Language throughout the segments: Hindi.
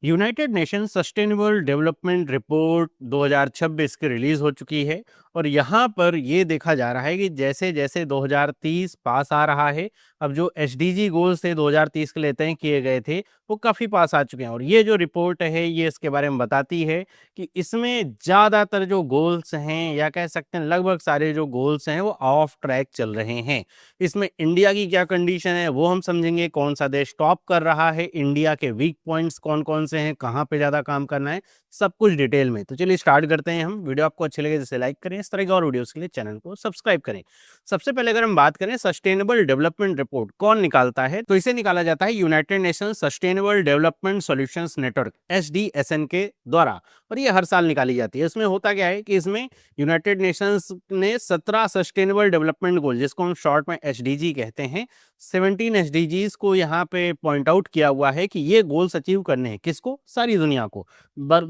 United Nation sustainable development report 2026 की रिलीज हो चुकी है और यहाँ पर ये देखा जा रहा है कि जैसे जैसे 2030 पास आ रहा है, अब जो एसडीजी गोल्स थे 2030 के लिए तय किए गए थे वो काफ़ी पास आ चुके हैं। और ये जो रिपोर्ट है ये इसके बारे में बताती है कि इसमें ज़्यादातर जो गोल्स हैं या कह सकते हैं लगभग सारे जो गोल्स हैं वो ऑफ ट्रैक चल रहे हैं। इसमें इंडिया की क्या कंडीशन है वो हम समझेंगे, कौन सा देश टॉप कर रहा है, इंडिया के वीक पॉइंट्स कौन कौन से हैं, कहाँ पे ज़्यादा काम करना है, सब कुछ डिटेल में। तो चलिए स्टार्ट करते हैं हम। वीडियो आपको अच्छी लगे जैसे लाइक करें, इस तरह के और वीडियोस के लिए चैनल को सब्सक्राइब करें। सबसे पहले अगर हम बात करें सस्टेनेबल डेवलपमेंट रिपोर्ट कौन निकालता है, तो इसे निकाला जाता है United Nation sustainable development solutions network SDSN के द्वारा। और ये हर साल निकाली जाती है। इसमें होता क्या है कि इसमें यूनाइटेड नेशंस ने 17 सस्टेनेबल डेवलपमेंट गोल, जिसको हम शॉर्ट में एसडीजी कहते हैं, 17 एसडीजीज को यहाँ पे पॉइंट आउट किया हुआ है कि ये गोल्स अचीव करने हैं। किसको? सारी दुनिया को।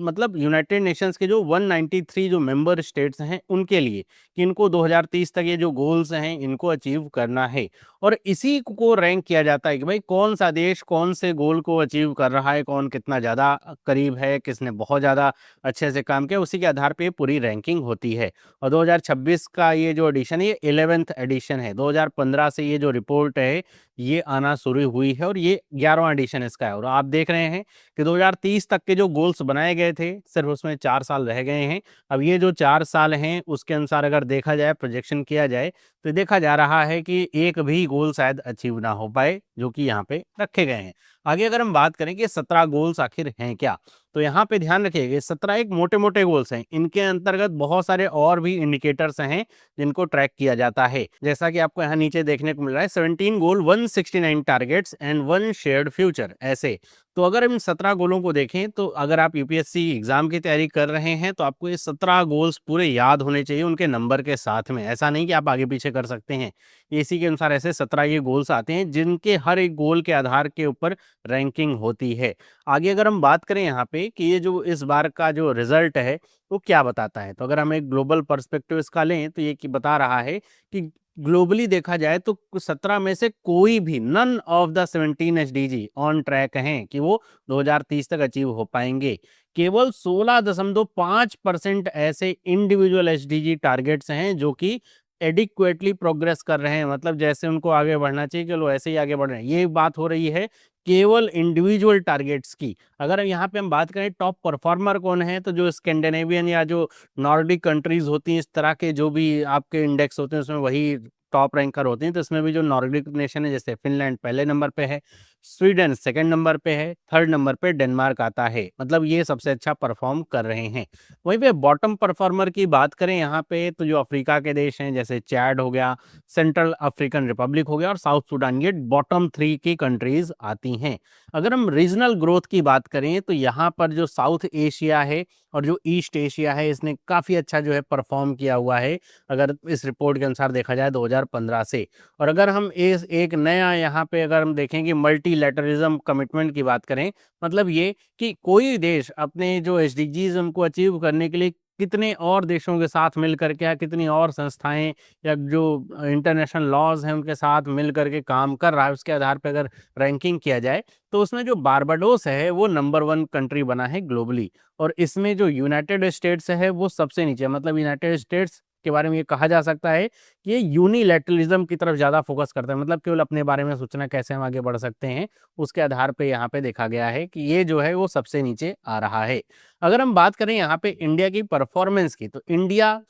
मतलब यूनाइटेड नेशंस के जो 193 जो मेंबर स्टेट्स हैं उनके लिए, कि इनको 2030 तक ये जो गोल्स हैं इनको अचीव करना है। और इसी को रैंक किया जाता है कि भाई कौन सा देश कौन से गोल को अचीव कर रहा है, कौन कितना ज़्यादा करीब है, किसने बहुत ज़्यादा अच्छे से काम किया, उसी के आधार पे पूरी रैंकिंग होती है। और 2026 का ये जो एडिशन है ये 11th एडिशन है। 2015 से ये जो रिपोर्ट है ये आना शुरू हुई है और ये 11वां एडिशन इसका है। और आप देख रहे हैं कि 2030 तक के जो गोल्स बनाए गए थे सिर्फ उसमें 4 साल रह गए हैं। अब ये जो 4 साल हैं उसके अनुसार अगर देखा जाए, प्रोजेक्शन किया जाए, तो देखा जा रहा है कि एक भी गोल शायद अचीव ना हो पाए जो कि यहाँ पे रखे गए हैं। आगे अगर हम बात करें कि 17 गोल्स आखिर हैं क्या, तो यहाँ पे ध्यान रखिएगा 17 एक मोटे-मोटे गोल्स हैं। इनके अंतर्गत बहुत सारे और भी इंडिकेटर्स हैं जिनको ट्रैक किया जाता है। जैसा कि आपको यहाँ नीचे देखने को मिल रहा है 17 गोल, 169 टारगेट्स एंड 1 शेयर्ड फ्यूचर, ऐसे। तो अगर हम 17 गोलों को देखें तो अगर आप यूपीएससी एग्जाम की तैयारी कर रहे हैं तो आपको ये 17 गोल्स पूरे याद होने चाहिए उनके नंबर के साथ में। ऐसा नहीं कि आप आगे पीछे कर सकते हैं। इसी के अनुसार ऐसे 17 ये गोल्स आते हैं जिनके हर एक गोल के आधार के ऊपर रैंकिंग होती है। आगे अगर हम बात करें यहाँ पे कि ये जो इस बार का जो रिजल्ट है वो क्या बताता है, तो अगर हम एक ग्लोबल पर्सपेक्टिव इसका लें तो ये कि बता रहा है कि ग्लोबली देखा जाए तो 17 में से कोई भी, none of the 17 SDG on track हैं कि वो 2030 तक अचीव हो पाएंगे। केवल 16.5% ऐसे इंडिविजुअल एसडीजी टारगेट्स हैं जो कि एडिक्वेटली प्रोग्रेस कर रहे हैं, मतलब जैसे उनको आगे बढ़ना चाहिए कि वो ऐसे ही आगे बढ़ रहे हैं। ये बात हो रही है केवल इंडिविजुअल टारगेट्स की। अगर यहाँ पे हम बात करें टॉप परफॉर्मर कौन है, तो जो स्कैंडिनेवियन या जो नॉर्डिक कंट्रीज होती हैं, इस तरह के जो भी आपके इंडेक्स होते हैं उसमें वही टॉप रैंकर होते हैं। तो इसमें भी जो नॉर्डिक नेशन है जैसे फिनलैंड पहले नंबर पे है, स्वीडन सेकंड नंबर पे है, थर्ड नंबर पे डेनमार्क आता है। मतलब ये सबसे अच्छा परफॉर्म कर रहे हैं। वहीं पे बॉटम परफॉर्मर की बात करें यहाँ पे, तो जो अफ्रीका के देश हैं जैसे चैड हो गया, सेंट्रल अफ्रीकन रिपब्लिक हो गया और साउथ सूडान, ये बॉटम 3 की कंट्रीज आती हैं। अगर हम रीजनल ग्रोथ की बात करें तो यहाँ पर जो साउथ एशिया है और जो ईस्ट एशिया है इसने काफ़ी अच्छा जो है परफॉर्म किया हुआ है, अगर इस रिपोर्ट के अनुसार देखा जाए 2015 से। और अगर हम इस एक नया यहाँ पे अगर हम देखें कि मल्टीलैटरलिज्म कमिटमेंट की बात करें, मतलब ये कि कोई देश अपने जो एसडीजीज को अचीव करने के लिए कितने और देशों के साथ मिल करके या कितनी और संस्थाएं या जो इंटरनेशनल लॉज हैं उनके साथ मिल करके काम कर रहा है, उसके आधार पर अगर रैंकिंग किया जाए तो उसमें जो बारबाडोस है वो नंबर 1 कंट्री बना है ग्लोबली। और इसमें जो यूनाइटेड स्टेट्स है वो सबसे नीचे। मतलब यूनाइटेड स्टेट्स के बारे में ये कहा जा सकता है कि ये यूनिलैटरलिज्म की तरफ ज़्यादा फोकस करता है, मतलब केवल अपने बारे में सोचना कैसे हम आगे बढ़ सकते हैं, उसके आधार पे यहाँ पे देखा गया है कि ये जो है वो सबसे नीचे आ रहा है। अगर हम बात करें यहाँ पे इंडिया की परफॉर्मेंस की, तो इंडिया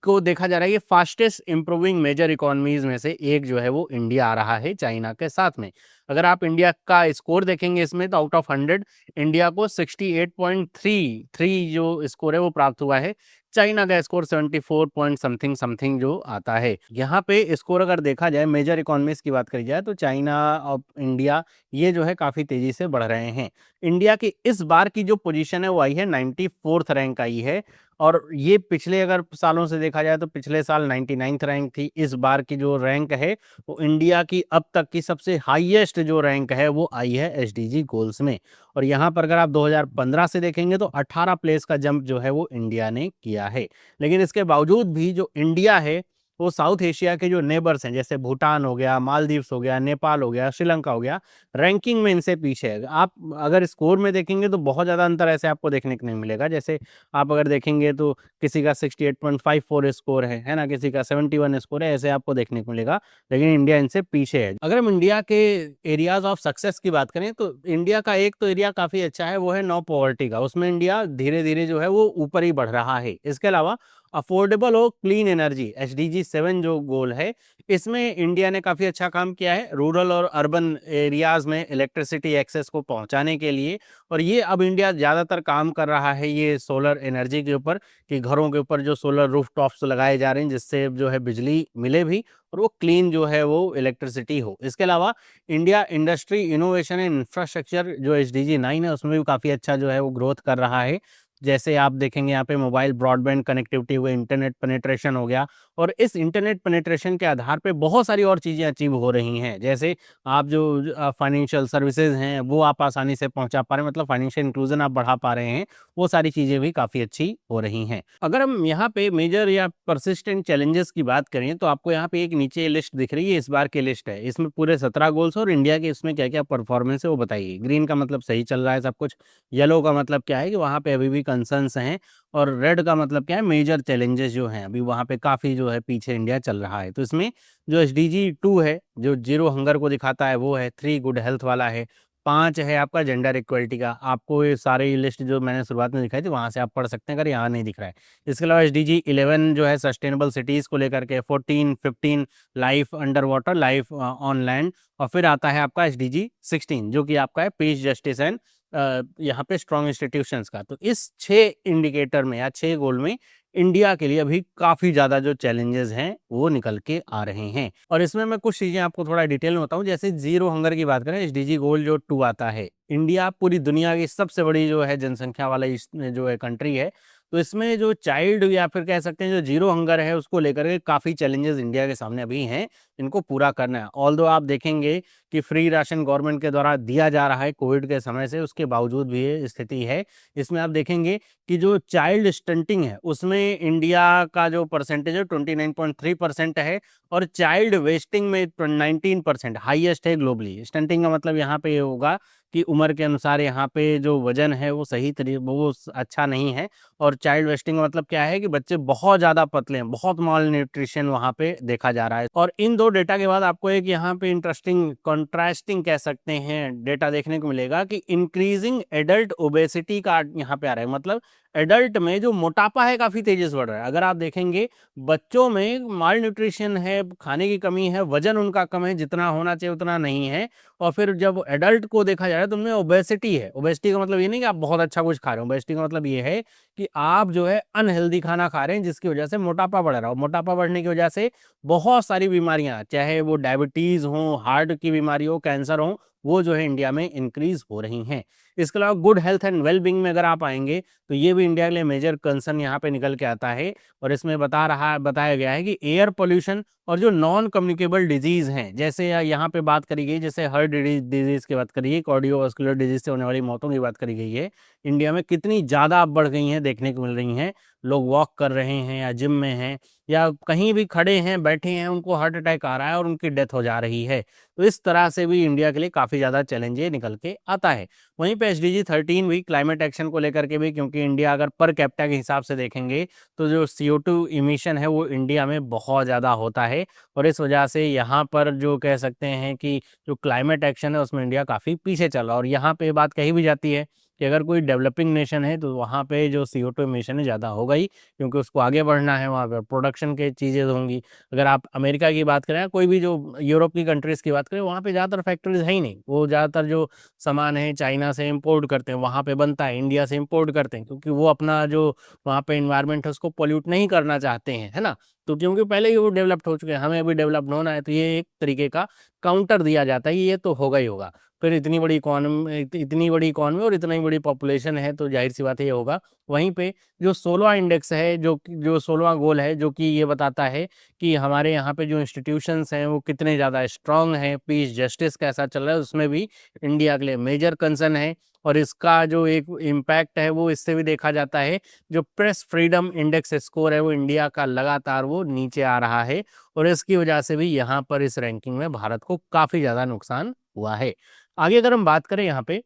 को देखा जा रहा है ये फास्टेस्ट इंप्रूविंग मेजर इकोनॉमीज में से एक जो है वो इंडिया आ रहा है चाइना के साथ में। अगर आप इंडिया का स्कोर देखेंगे इसमें, तो आउट ऑफ 100 इंडिया को 68.33 जो स्कोर है वो प्राप्त हुआ है। चाइना का स्कोर 74 पॉइंट समथिंग समथिंग जो आता है। यहाँ पे स्कोर अगर देखा जाए मेजर इकोनॉमीज की बात करी जाए तो चाइना और इंडिया ये जो है काफ़ी तेज़ी से बढ़ रहे हैं। इंडिया की इस बार की जो पोजीशन है वो आई है 94th रैंक आई है। और ये पिछले अगर सालों से देखा जाए तो पिछले साल 99th रैंक थी। इस बार की जो रैंक है वो इंडिया की अब तक की सबसे हाईएस्ट जो रैंक है वो आई है एसडीजी गोल्स में। और यहाँ पर अगर आप 2015 से देखेंगे तो 18 प्लेस का जंप जो है वो इंडिया ने किया है। लेकिन इसके बावजूद भी जो इंडिया है वो साउथ एशिया के जो नेबर्स हैं, जैसे भूटान हो गया, मालदीव्स हो गया, नेपाल हो गया, श्रीलंका हो गया, रैंकिंग में इनसे पीछे है। आप अगर स्कोर में देखेंगे तो बहुत ज़्यादा अंतर ऐसे आपको देखने को नहीं मिलेगा। जैसे आप अगर देखेंगे तो किसी का 68.54 स्कोर है ना? किसी का 71 स्कोर है, ऐसे आपको देखने को मिलेगा, लेकिन इंडिया इनसे पीछे है। अगर हम इंडिया के एरियाज़ ऑफ सक्सेस की बात करें तो इंडिया का एक तो एरिया काफ़ी अच्छा है, वो है नो पॉवर्टी का। उसमें इंडिया धीरे-धीरे जो है वो ऊपर ही बढ़ रहा है। इसके अलावा अफोर्डेबल और क्लीन एनर्जी, एसडीजी 7 जो गोल है, इसमें इंडिया ने काफ़ी अच्छा काम किया है रूरल और अर्बन एरियाज़ में इलेक्ट्रिसिटी एक्सेस को पहुंचाने के लिए। और ये अब इंडिया ज़्यादातर काम कर रहा है ये सोलर एनर्जी के ऊपर, कि घरों के ऊपर जो सोलर रूफटॉप्स लगाए जा रहे हैं, जिससे जो है बिजली मिले भी और वो क्लीन जो है वो इलेक्ट्रिसिटी हो। इसके अलावा India industry, innovation and infrastructure जो एसडीजी 9 है, उसमें भी काफ़ी अच्छा जो है वो ग्रोथ कर रहा है। जैसे आप देखेंगे यहाँ पे मोबाइल ब्रॉडबैंड कनेक्टिविटी हुए, इंटरनेट पेनिट्रेशन हो गया, और इस इंटरनेट पेनिट्रेशन के आधार पे बहुत सारी और चीज़ें अचीव हो रही हैं। जैसे आप जो फाइनेंशियल सर्विसेज हैं वो आप आसानी से पहुँचा पा रहे हैं, मतलब फाइनेंशियल इंक्लूजन आप बढ़ा पा रहे हैं, वो सारी चीज़ें भी काफ़ी अच्छी हो रही हैं। अगर हम यहाँ पे मेजर या परसिस्टेंट चैलेंजेस की बात करें तो आपको यहाँ पे एक नीचे लिस्ट दिख रही है, इस बार की लिस्ट है। इसमें पूरे 17 गोल्स और इंडिया के इसमें क्या-क्या परफॉर्मेंस है वो बताइए। ग्रीन का मतलब सही चल रहा है सब कुछ, येलो का मतलब क्या है कि वहाँ पे अभी भी कंसर्न्स हैं, और रेड का मतलब क्या है, मेजर चैलेंजेस जो हैं अभी वहाँ पे काफ़ी जो है पीछे इंडिया चल रहा है। तो इसमें जो एसडीजी 2 है, जो ज़ीरो हंगर को दिखाता है वो है, 3 गुड हेल्थ वाला है, 5 है आपका जेंडर इक्वलिटी का। आपको ये सारी लिस्ट जो मैंने शुरुआत में दिखाई थी वहाँ से आप पढ़ सकते हैं, अगर यहाँ नहीं दिख रहा है। इसके अलावा एसडीजी 11 जो है सस्टेनेबल सिटीज़ को लेकर के, 14, 15 life under water, life on land, और फिर आता है आपका एसडीजी 16 जो कि आपका है पीस, जस्टिस एंड यहाँ पे स्ट्रॉन्ग इंस्टीट्यूशंस का। तो इस 6 इंडिकेटर में या 6 गोल में इंडिया के लिए अभी काफ़ी ज़्यादा जो चैलेंजेस हैं वो निकल के आ रहे हैं। और इसमें मैं कुछ चीज़ें आपको थोड़ा डिटेल में बताऊँ। जैसे ज़ीरो हंगर की बात करें, एसडीजी गोल जो 2 आता है, इंडिया पूरी दुनिया की सबसे बड़ी जो है जनसंख्या वाला इसमें जो है कंट्री है। तो इसमें जो चाइल्ड या फिर कह सकते हैं जो ज़ीरो हंगर है उसको लेकर के काफ़ी चैलेंजेस इंडिया के सामने अभी हैं, इनको पूरा करना है। ऑल्दो आप देखेंगे कि फ्री राशन गवर्नमेंट के द्वारा दिया जा रहा है कोविड के समय से, उसके बावजूद भी ये स्थिति है। इसमें आप देखेंगे कि जो चाइल्ड स्टंटिंग है उसमें इंडिया का जो परसेंटेज है 29.3% है, और चाइल्ड वेस्टिंग में 19% हाईएस्ट है ग्लोबली। स्टंटिंग का मतलब यहाँ पे ये होगा कि उम्र के अनुसार यहाँ पे जो वजन है वो सही तरीके वो अच्छा नहीं है, और चाइल्ड वेस्टिंग का मतलब क्या है कि बच्चे बहुत ज़्यादा पतले हैं, बहुत माल न्यूट्रिशन वहाँ पे देखा जा रहा है। और इन दो डेटा के बाद आपको एक यहाँ पे इंटरेस्टिंग कंट्रास्टिंग कह सकते हैं डेटा देखने को मिलेगा कि इंक्रीजिंग एडल्ट ओबेसिटी का यहाँ पे आ रहा है, मतलब एडल्ट में जो मोटापा है काफ़ी तेजी से बढ़ रहा है। अगर आप देखेंगे बच्चों में माल न्यूट्रिशन है, खाने की कमी है, वजन उनका कम है, जितना होना चाहिए उतना नहीं है। और फिर जब एडल्ट को देखा जा रहा है तो उनमें ओबेसिटी है। ओबेसिटी का मतलब ये नहीं कि आप बहुत अच्छा कुछ खा रहे हो, ओबेसिटी का मतलब ये है कि आप जो है अनहेल्दी खाना खा रहे हैं, जिसकी वजह से मोटापा बढ़ रहा हो। मोटापा बढ़ने की वजह से बहुत सारी बीमारियां, चाहे वो डायबिटीज हो, हार्ट की बीमारी हो, कैंसर हो, वो जो है इंडिया में इंक्रीज हो रही हैं। इसके अलावा good health and well being में अगर आप आएंगे तो ये भी इंडिया के लिए मेजर कंसर्न यहाँ पे निकल के आता है। और इसमें बताया गया है कि एयर पोल्यूशन और जो नॉन कम्युनिकेबल डिजीज हैं, जैसे यहाँ पे बात करी गई, जैसे हार्ट डिजीज की बात करी गई, कार्डियोवास्कुलर डिजीज से होने वाली मौतों की बात करी गई है, इंडिया में कितनी ज़्यादा बढ़ गई हैं देखने को मिल रही हैं। लोग वॉक कर रहे हैं या जिम में हैं या कहीं भी खड़े हैं, बैठे हैं, उनको हार्ट अटैक आ रहा है और उनकी डेथ हो जा रही है। तो इस तरह से भी इंडिया के लिए काफ़ी ज़्यादा चैलेंज ये निकल के आता है। वहीं पे एसडीजी 13 भी क्लाइमेट एक्शन को लेकर के भी, क्योंकि इंडिया अगर पर कैपिटा के हिसाब से देखेंगे तो जो CO2 इमिशन है वो इंडिया में बहुत ज़्यादा होता है, और इस वजह से यहाँ पर जो कह सकते हैं कि जो क्लाइमेट एक्शन है उसमें इंडिया काफ़ी पीछे चल रहा है। और यहाँ पे बात कही भी जाती है कि अगर कोई डेवलपिंग नेशन है तो वहाँ पे जो CO2 इमिशन है ज़्यादा होगा ही, क्योंकि उसको आगे बढ़ना है, वहाँ पर प्रोडक्शन की चीज़ें होंगी। अगर आप अमेरिका की बात करें, कोई भी जो यूरोप की कंट्रीज़ की बात करें, वहाँ पे ज़्यादातर फैक्ट्रीज है ही नहीं। वो ज़्यादातर जो सामान है चाइना से इम्पोर्ट करते हैं, वहाँ पे बनता है, इंडिया से इम्पोर्ट करते हैं, क्योंकि वो अपना जो वहाँ पे इन्वायरमेंट है उसको पॉल्यूट नहीं करना चाहते हैं, है ना? तो क्योंकि पहले ही वो डेवलप्ड हो चुके हैं, हमें अभी डेवलप्ड होना है, तो ये एक तरीके का काउंटर दिया जाता है, ये तो होगा ही होगा। फिर इतनी बड़ी इकॉनमी और इतनी बड़ी पॉपुलेशन है तो ज़ाहिर-सी बात है ये होगा। वहीं पे जो 16वाँ इंडेक्स है, जो 16वाँ गोल है, जो कि ये बताता है कि हमारे यहाँ पे जो इंस्टीट्यूशंस हैं वो कितने ज़्यादा स्ट्रॉन्ग हैं, पीस, जस्टिस कैसा चल रहा है, उसमें भी इंडिया के लिए मेजर कंसर्न है। और इसका जो एक इम्पैक्ट है वो इससे भी देखा जाता है, जो प्रेस फ्रीडम इंडेक्स स्कोर है वो इंडिया का लगातार वो नीचे आ रहा है, और इसकी वजह से भी यहाँ पर इस रैंकिंग में भारत को काफ़ी ज़्यादा नुकसान हुआ है। आगे अगर हम बात करें यहाँ पे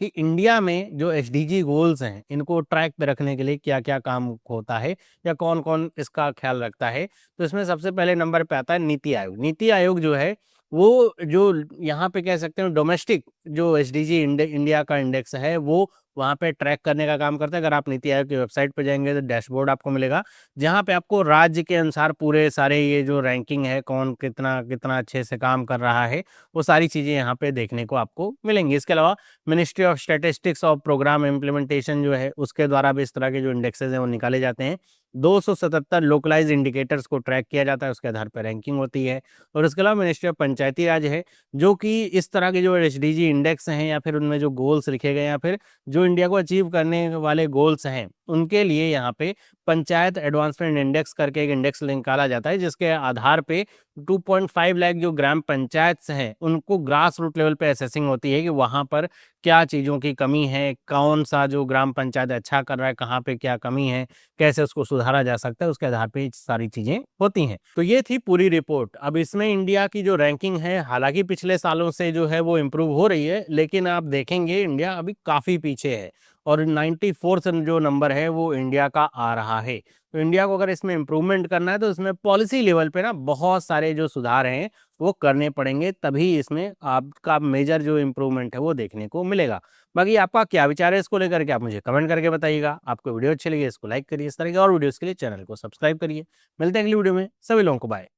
कि इंडिया में जो एसडीजी गोल्स हैं इनको ट्रैक पे रखने के लिए क्या क्या काम होता है या कौन कौन इसका ख्याल रखता है, तो इसमें सबसे पहले नंबर पे आता है नीति आयोग। नीति आयोग जो है वो जो यहाँ पे कह सकते हैं डोमेस्टिक जो एसडीजी इंडिया का इंडेक्स है वो वहाँ पे ट्रैक करने का काम करता है। अगर आप नीति आयोग की वेबसाइट पे जाएंगे तो डैशबोर्ड आपको मिलेगा, जहाँ पे आपको राज्य के अनुसार पूरे सारे ये जो रैंकिंग है कौन कितना कितना अच्छे से काम कर रहा है वो सारी चीज़ें यहाँ पे देखने को आपको मिलेंगी। इसके अलावा मिनिस्ट्री ऑफ स्टैटिस्टिक्स और प्रोग्राम इम्प्लीमेंटेशन जो है उसके द्वारा भी इस तरह के जो इंडेक्सेस हैं वो निकाले जाते हैं। 277 लोकलाइज इंडिकेटर्स को ट्रैक किया जाता है, उसके आधार पर रैंकिंग होती है। और उसके अलावा मिनिस्ट्री ऑफ पंचायती राज है, जो कि इस तरह के जो एचडीजी इंडेक्स हैं या फिर उनमें जो गोल्स लिखे गए या फिर जो इंडिया को अचीव करने वाले गोल्स हैं उनके लिए यहाँ पे पंचायत एडवांसमेंट इंडेक्स करके एक इंडेक्स निकाला जाता है, जिसके आधार पे 2.5 लाख जो ग्राम पंचायत हैं उनको ग्रास रूट लेवल पे असेसिंग होती है कि वहाँ पर क्या चीज़ों की कमी है, कौन सा जो ग्राम पंचायत अच्छा कर रहा है, कहाँ पे क्या कमी है, कैसे उसको सुधारा जा सकता है, उसके आधार पे ये सारी चीज़ें होती हैं। तो ये थी पूरी रिपोर्ट। अब इसमें इंडिया की जो रैंकिंग है हालांकि पिछले सालों से जो है वो इम्प्रूव हो रही है, लेकिन आप देखेंगे इंडिया अभी काफ़ी पीछे है और 94th जो नंबर है वो इंडिया का आ रहा है। तो इंडिया को अगर इसमें इम्प्रूवमेंट करना है तो इसमें पॉलिसी लेवल पे ना बहुत सारे जो सुधार हैं वो करने पड़ेंगे, तभी इसमें आपका मेजर जो इम्प्रूवमेंट है वो देखने को मिलेगा। बाकी आपका क्या विचार है इसको लेकर के आप मुझे कमेंट करके बताइएगा। आपको वीडियो अच्छी लगी इसको लाइक करिए, इस तरह के और वीडियोस के लिए चैनल को सब्सक्राइब करिए। मिलते हैं अगली वीडियो में, सभी लोगों को बाय।